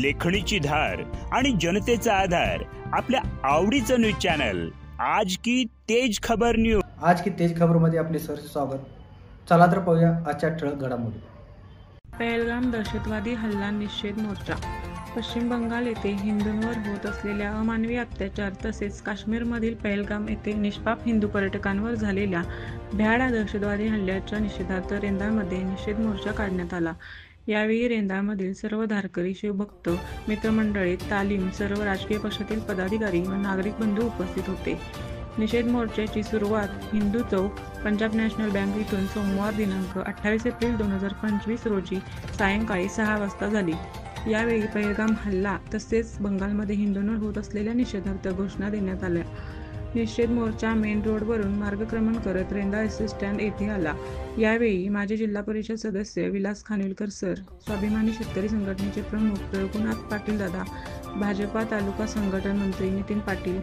लेखणीची धार आणि जनतेचा आधार, आपल्या आवडीचं न्यूज चॅनल आज की तेज खबर न्यूज. आज की तेज खबर मध्ये आपले सहर्ष स्वागत. चला तर पाहूया आजच्या ठळक घडामोडी. पहलगाम दहशतवादी हल्ला निषेध मोर्चा. पश्चिम बंगाल येथे हिंदूंवर होत असलेल्या अमानवी अत्याचार तसेच काश्मीरमधील पहलगाम येथे निष्पाप हिंदू पर्यटकांवर झालेल्या भ्याड दहशतवादी हल्ल्याच्या निषेधार्थ रेंदाळमध्ये निषेध मोर्चा काढण्यात आला. यावेळी रेंदाळमधील सर्व धारकरी, शिवभक्त, मित्रमंडळी, तालीम, सर्व राजकीय पक्षातील पदाधिकारी व नागरिक बंधू उपस्थित होते. निषेध मोर्चाची सुरुवात हिंदू चौक, पंजाब नॅशनल बँक इथून सोमवार दिनांक 28 एप्रिल 2025 रोजी सायंकाळी 6 वाजता झाली. यावेळी पहलगाम हल्ला तसेच बंगालमध्ये हिंदूंवर होत असलेल्या निषेधार्थ घोषणा देण्यात आल्या. निषेध मोर्चा मेन रोडवरून मार्गक्रमण करत रेंदाळ एस स्टँड येथे आला. यावेळी माजी जिल्हा परिषद सदस्य विलास खानविलकर सर, स्वाभिमानी शेतकरी संघटनेचे प्रमुख रघुनाथ पाटील दादा, भाजपा तालुका संघटन मंत्री नितीन पाटील,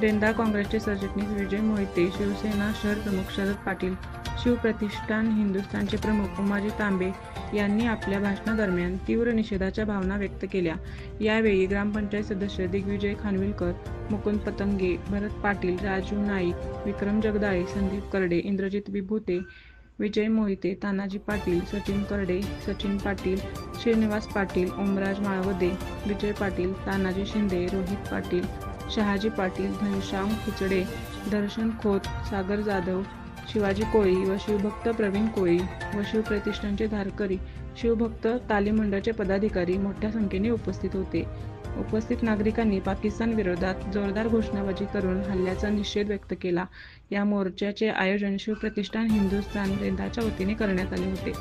रेंदाळ काँग्रेसचे सरचिटणीस विजय मोहिते, शिवसेना शहर प्रमुख शरद पाटील, शिवप्रतिष्ठान हिंदुस्थानचे प्रमुख उमाजी तांबे यांनी आपल्या भाषणादरम्यान तीव्र निषेधाच्या भावना व्यक्त केल्या. यावेळी ग्रामपंचायत सदस्य दिग्विजय खानविलकर, मुकुंद पतंगे, भरत पाटील, राजू नाईक, विक्रम जगदाळे, संदीप करडे, इंद्रजित विभूते, विजय मोहिते, तानाजी पाटील, सचिन करडे, सचिन पाटील, श्रीनिवास पाटील, ओमराज माळवदे, विजय पाटील, तानाजी शिंदे, रोहित पाटील, शहाजी पाटील, घनश्याम खिचडे, दर्शन खोत, सागर जाधव, शिवाजी कोळी व शिवभक्त प्रवीण कोळी व शिवप्रतिष्ठानचे धारकरी, शिवभक्त तालीम मंडळाचे पदाधिकारी मोठ्या संख्येने उपस्थित होते. उपस्थित नागरिकांनी पाकिस्तान विरोधात जोरदार घोषणाबाजी करून हल्ल्याचा निषेध व्यक्त केला. या मोर्चाचे आयोजन शिवप्रतिष्ठान हिंदुस्थान रेंदाळच्या वतीने करण्यात आले होते.